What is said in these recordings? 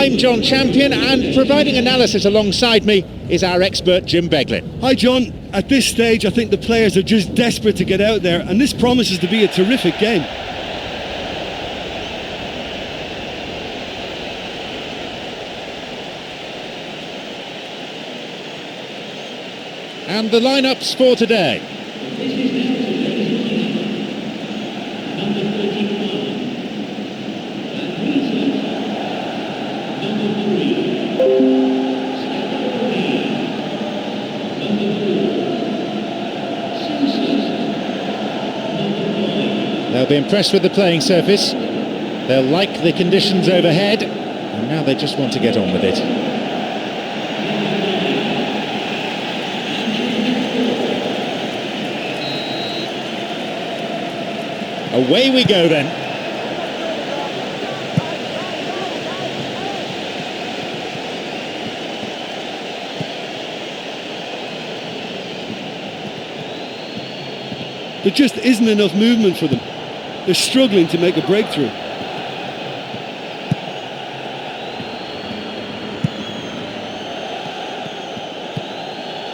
I'm John Champion, and providing analysis alongside me is our expert Jim Beglin. Hi John, at this stage I think the players are just desperate to get out there, and this promises to be a terrific game. And the lineups for today. They'll be impressed with the playing surface. They'll like the conditions overhead, and now they just want to get on with it. Away we go then. There just isn't enough movement for them. They're struggling to make a breakthrough.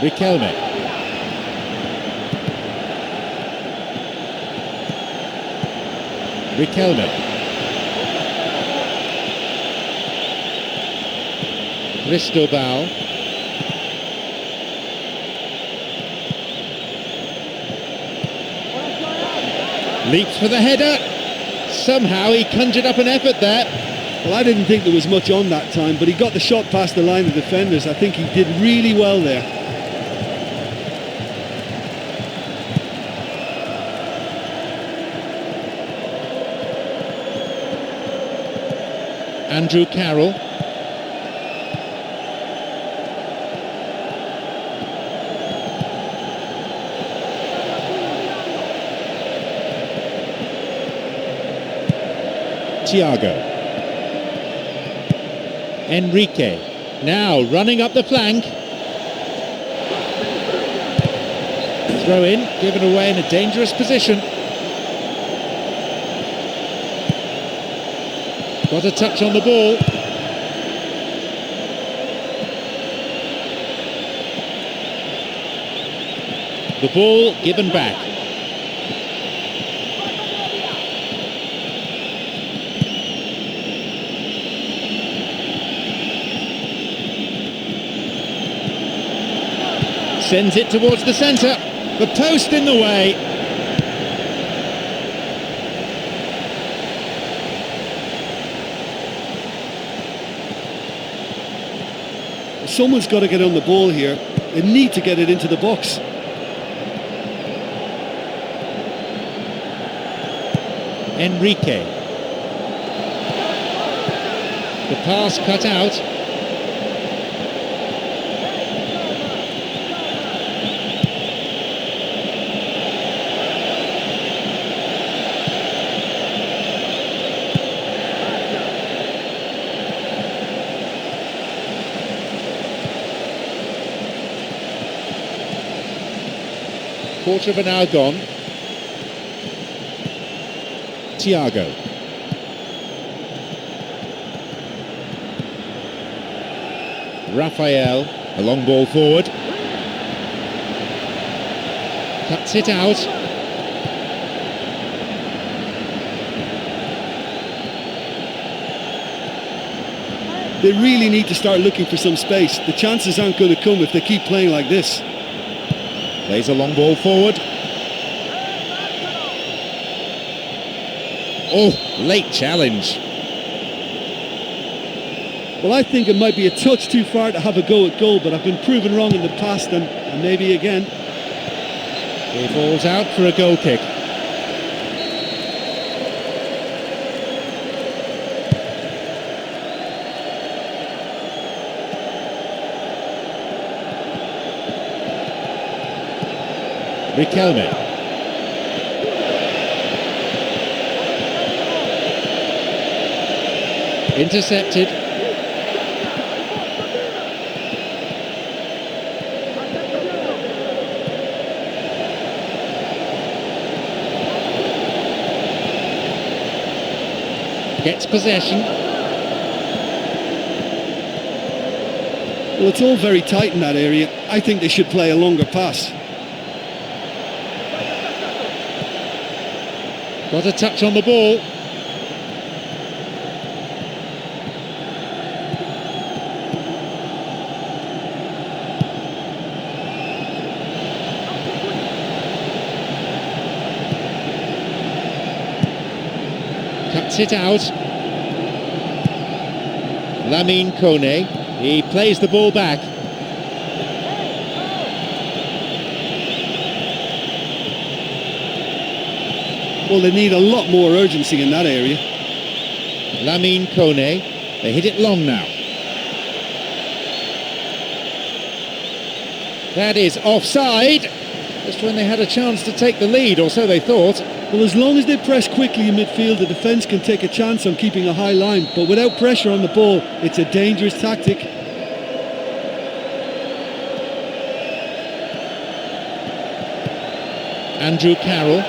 Riquelme. Riquelme. Cristobal. Leaps for the header. Somehow he conjured up an effort there. Well, I didn't think there was much on that time, but he got the shot past the line of defenders. I think he did really well there. Andrew Carroll. Thiago. Enrique. Now running up the flank. Throw in, given away in a dangerous position. Got a touch on the ball. The ball given back. Sends it towards the centre. The post in the way. Someone's got to get on the ball here. They need to get it into the box. Enrique. The pass cut out. Quarter of an hour gone. Thiago. Rafael, a long ball forward. Cuts it out. They really need to start looking for some space. The chances aren't going to come if they keep playing like this. Plays a long ball forward. Oh, late challenge. Well, I think it might be a touch too far to have a go at goal, but I've been proven wrong in the past, and maybe again. He falls out for a goal kick. Riquelme. Intercepted. Gets possession. Well, it's all very tight in that area. I think they should play a longer pass. Got a touch on the ball. Cuts it out. Lamine Kone. He plays the ball back. Well, they need a lot more urgency in that area. Lamine Kone. They hit it long now. That is offside. Just when they had a chance to take the lead, or so they thought. Well, as long as they press quickly in midfield, the defence can take a chance on keeping a high line. But without pressure on the ball, it's a dangerous tactic. Andrew Carroll.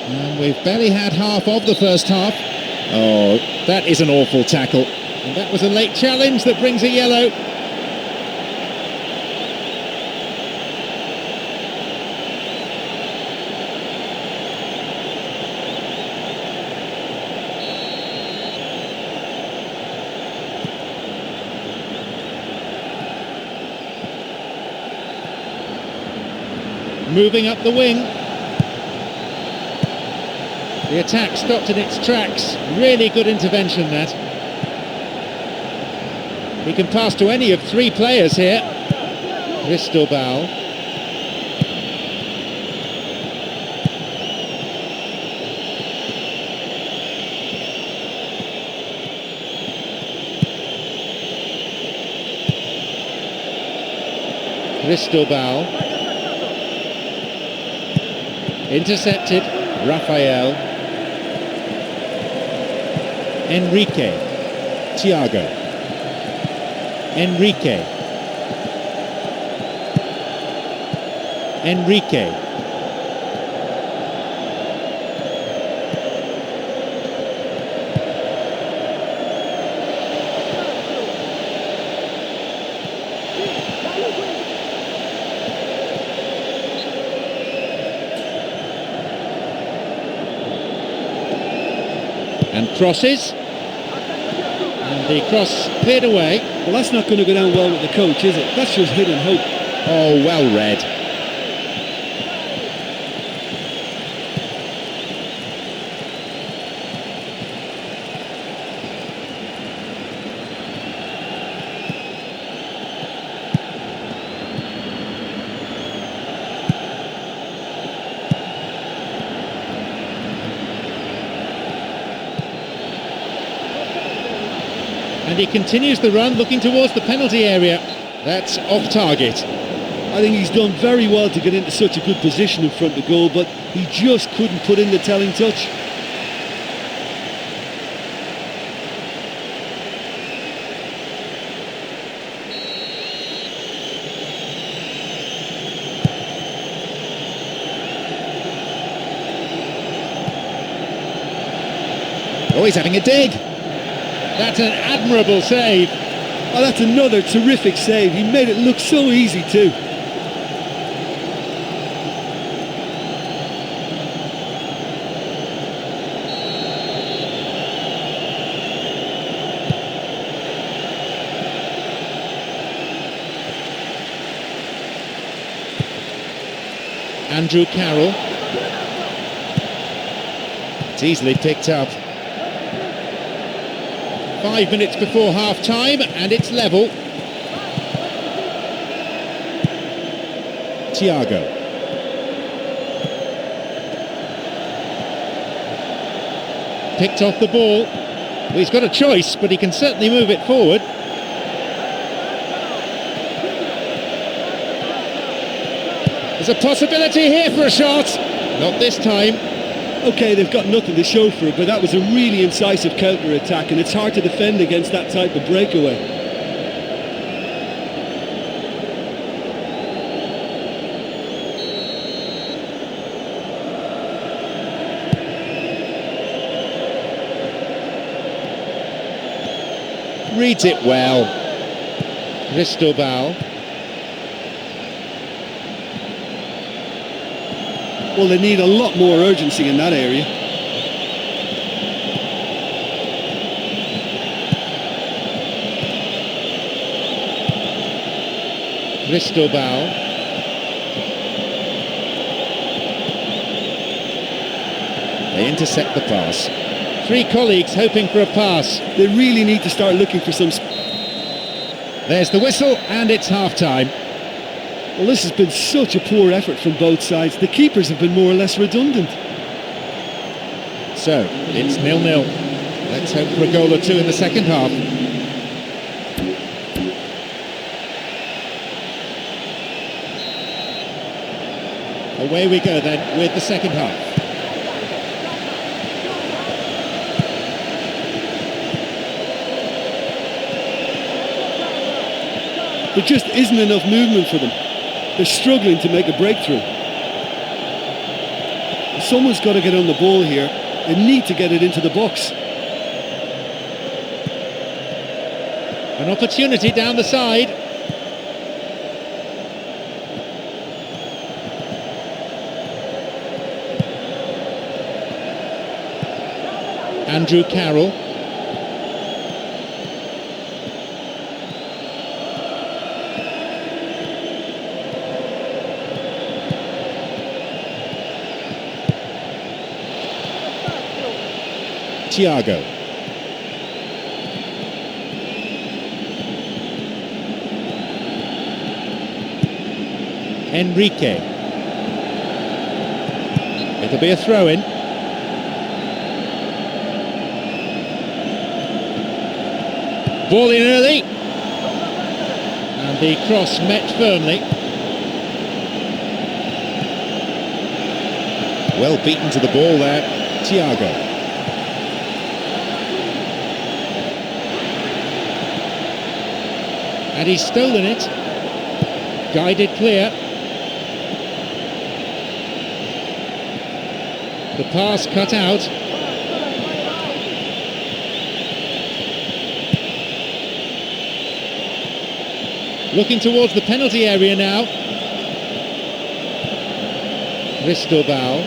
And we've barely had half of the first half. Oh, that is an awful tackle. And that was a late challenge that brings a yellow. Moving up the wing. The attack stopped in its tracks. Really good intervention, that. He can pass to any of three players here. Cristobal. Cristobal. Intercepted. Rafael. Enrique. Thiago. Enrique. Enrique. And crosses. And the cross cleared away. Well, that's not going to go down well with the coach, is it? That's just hit and hope. Oh, well read. And he continues the run, looking towards the penalty area. That's off target. I think he's done very well to get into such a good position in front of goal, but he just couldn't put in the telling touch. Oh, he's having a dig. That's an admirable save. Oh, that's another terrific save. He made it look so easy too. Andrew Carroll. It's easily picked up. 5 minutes before half-time, and it's level. Thiago. Picked off the ball. Well, he's got a choice, but he can certainly move it forward. There's a possibility here for a shot. Not this time. OK, they've got nothing to show for it, but that was a really incisive counter-attack, and it's hard to defend against that type of breakaway. Reads it well. Cristobal. Well, they need a lot more urgency in that area. Cristobal. They intercept the pass. Three colleagues hoping for a pass. They really need to start looking for some... There's the whistle, and it's half-time. Well, this has been such a poor effort from both sides. The keepers have been more or less redundant. So, it's 0-0. Let's hope for a goal or two in the second half. Away we go then with the second half. There just isn't enough movement for them. They're struggling to make a breakthrough. Someone's got to get on the ball here. They need to get it into the box. An opportunity down the side. Andrew Carroll. Thiago. Enrique. It'll be a throw-in. Ball in early. And the cross met firmly. Well beaten to the ball there, Thiago. And he's stolen it. Guided clear. The pass cut out. Looking towards the penalty area now. Cristobal.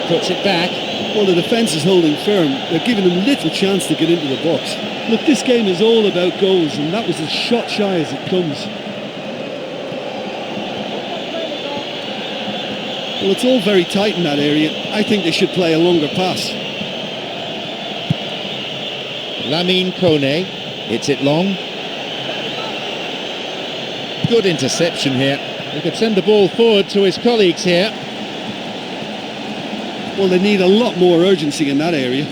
Puts it back. Well, the defence is holding firm. They're giving them little chance to get into the box. Look, this game is all about goals, and that was as shot shy as it comes. Well, it's all very tight in that area. I think they should play a longer pass. Lamine Kone hits it long. Good interception here. He could send the ball forward to his colleagues here. Well, they need a lot more urgency in that area.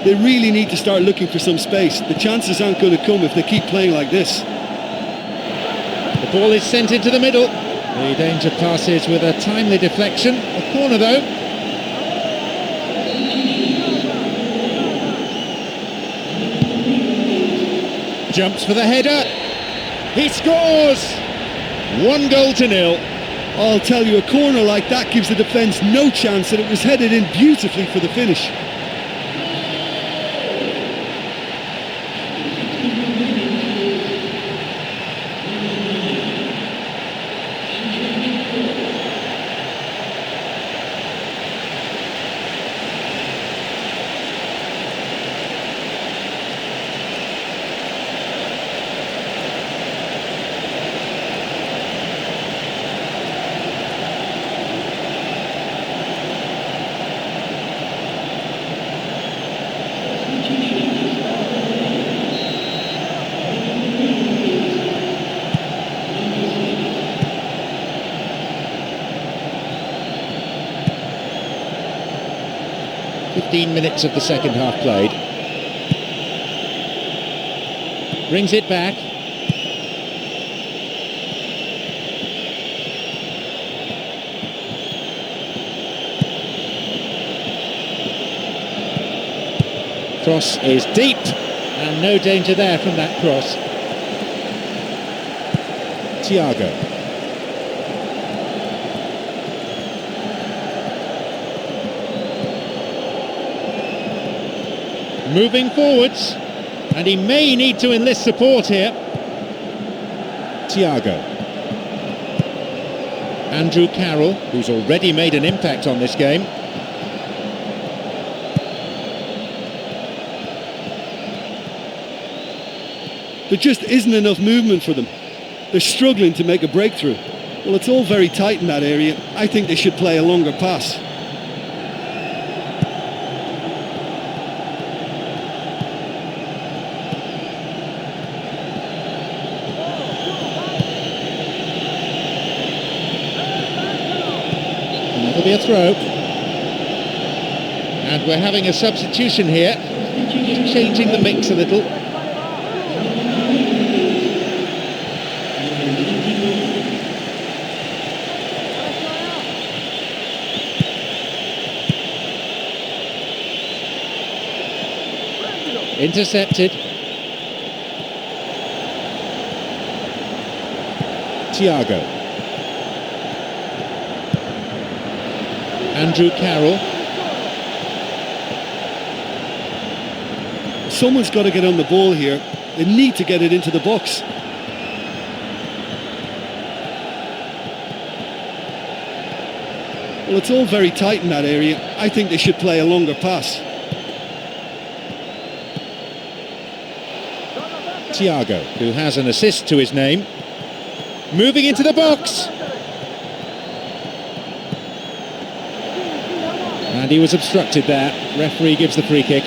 They really need to start looking for some space. The chances aren't going to come if they keep playing like this. The ball is sent into the middle. The danger passes with a timely deflection. A corner though. Jumps for the header. He scores! 1-0. I'll tell you, a corner like that gives the defence no chance, and it was headed in beautifully for the finish. Minutes of the second half played. Brings it back. Cross is deep, And no danger there from that cross. Thiago. Moving forwards, and he may need to enlist support here. Thiago. Andrew Carroll, who's already made an impact on this game. There just isn't enough movement for them. They're struggling to make a breakthrough. Well, it's all very tight in that area. I think they should play a longer pass. And that'll be a throw. And we're having a substitution here, changing the mix a little. Intercepted. Thiago. Andrew Carroll. Someone's got to get on the ball here. They need to get it into the box. Well, it's all very tight in that area. I think they should play a longer pass. Thiago, who has an assist to his name, moving into the box. And he was obstructed there. Referee gives the free kick.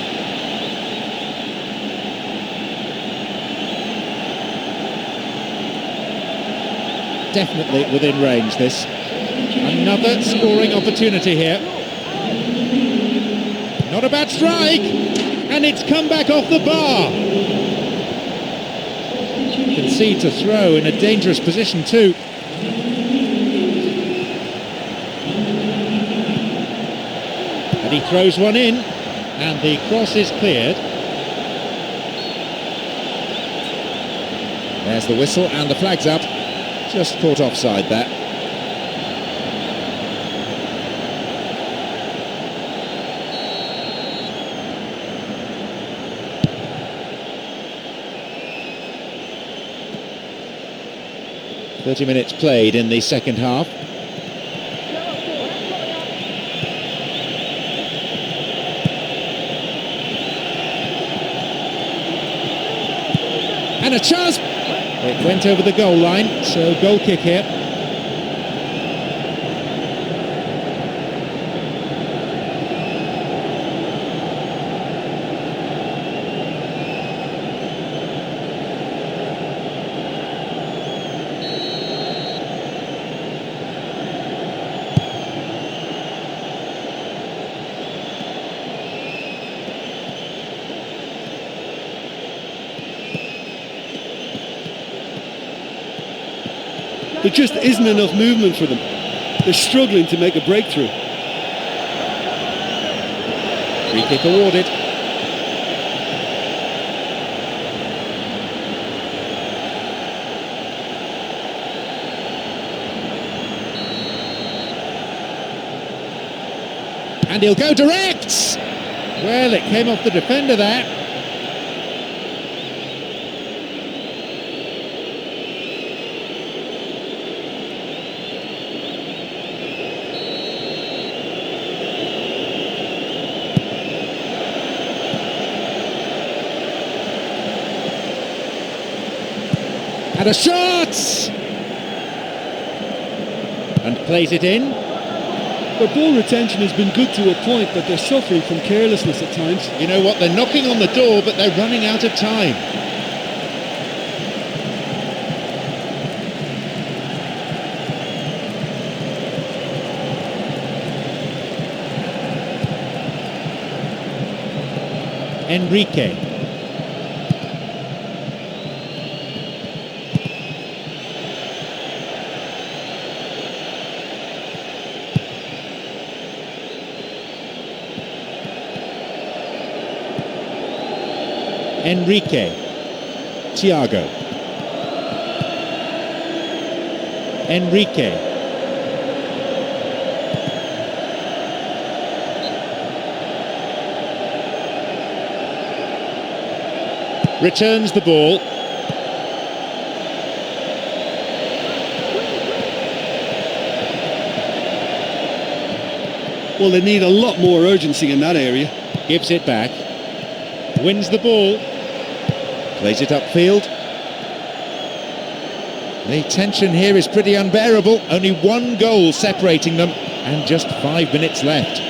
Definitely within range, this. Another scoring opportunity here. Not a bad strike, and it's come back off the bar. Concedes a throw in a dangerous position too. And he throws one in, and the cross is cleared. There's the whistle and the flag's up. Just caught offside there. .30 minutes played in the second half. And a chance! It went over the goal line, so goal kick here. There just isn't enough movement for them. They're struggling to make a breakthrough. Free kick awarded. And he'll go direct! Well, it came off the defender there. And a shot! And plays it in. Their ball retention has been good to a point, but they're suffering from carelessness at times. You know what, they're knocking on the door, but they're running out of time. Enrique. Enrique. Thiago. Enrique. Returns the ball. Well, they need a lot more urgency in that area. Gives it back. Wins the ball. Plays it upfield. The tension here is pretty unbearable. Only one goal separating them and just 5 minutes left.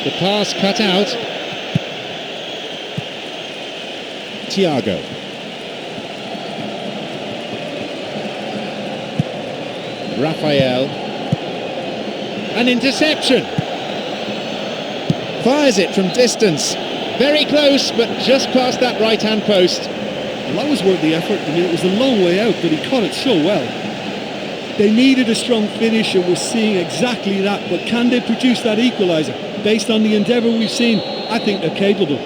The pass cut out. Thiago. Rafael. An interception. Fires it from distance. Very close, but just past that right-hand post. Well, that was worth the effort. I mean, it was a long way out, but he caught it so well. They needed a strong finish, and we're seeing exactly that. But can they produce that equaliser? Based on the endeavour we've seen, I think they're capable.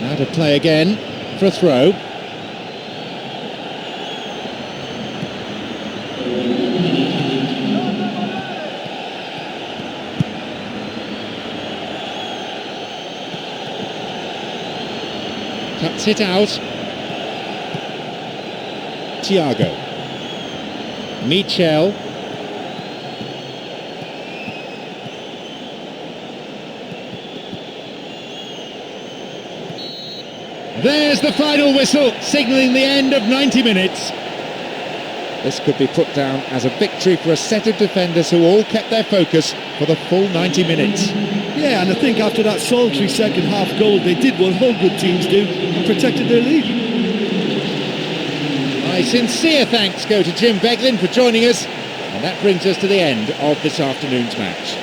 Now to play again for a throw. Cuts it out. Thiago. Michel. There's the final whistle, signalling the end of 90 minutes. This could be put down as a victory for a set of defenders who all kept their focus for the full 90 minutes. Yeah, and I think after that solitary second half goal, they did what all good teams do and protected their lead. My sincere thanks go to Jim Beglin for joining us, and that brings us to the end of this afternoon's match.